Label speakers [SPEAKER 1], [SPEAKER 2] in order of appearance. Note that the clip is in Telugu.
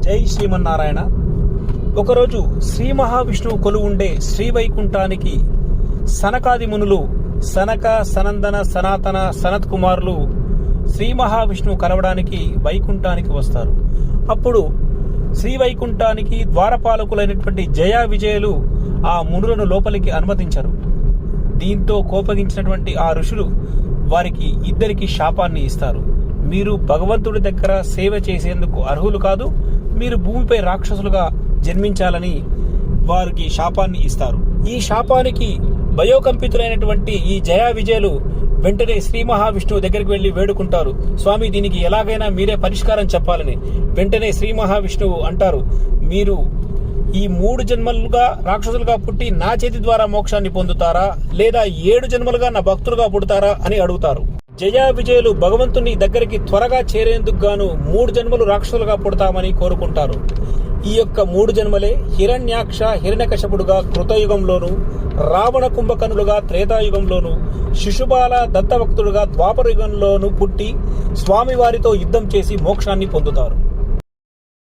[SPEAKER 1] జై శ్రీమన్నారాయణ. ఒకరోజు శ్రీ మహావిష్ణువు కొలువుండే శ్రీవైకుంఠానికి సనకాది మునులు సనక, సనందన, సనాతన, సనత్ కుమారులు శ్రీ మహావిష్ణువు కలవడానికి వైకుంఠానికి వస్తారు. అప్పుడు శ్రీ వైకుంఠానికి ద్వారపాలకులైనటువంటి జయ విజయులు ఆ మునులను లోపలికి అనుమతించరు. దీంతో కోపగించినటువంటి ఆ ఋషులు వారికి ఇద్దరికి శాపాన్ని ఇస్తారు. మీరు భగవంతుడి దగ్గర సేవ చేసేందుకు అర్హులు కాదు, మీరు భూమిపై రాక్షసులుగా జన్మించాలని వారికి శాపాన్ని ఇస్తారు. ఈ శాపానికి భయోకంపితులైనటువంటి ఈ జయ విజయులు వెంటనే శ్రీ మహావిష్ణువు దగ్గరికి వెళ్లి వేడుకుంటారు, స్వామి దీనికి ఎలాగైనా మీరే పరిష్కారం చెప్పాలని. వెంటనే శ్రీ మహావిష్ణువు అంటారు, మీరు ఈ 3 జన్మలుగా రాక్షసులుగా పుట్టి నా చేతి ద్వారా మోక్షాన్ని పొందుతారా, లేదా 7 జన్మలుగా నా భక్తులుగా పుడతారా అని అడుగుతారు. జయ విజయులు భగవంతుని దగ్గరికి త్వరగా చేరేందుకు గాను 3 జన్మలు రాక్షసులుగా పుడతామని కోరుకుంటారు. ఈ యొక్క 3 జన్మలే హిరణ్యాక్ష హిరణ్యకశపుడుగా కృతయుగంలోను, రావణ కుంభకర్ణులుగా త్రేతాయుగంలోను, శిశుబాల దత్తభక్తుడుగా ద్వాపరయుగంలోను పుట్టి స్వామివారితో యుద్ధం చేసి మోక్షాన్ని పొందుతారు.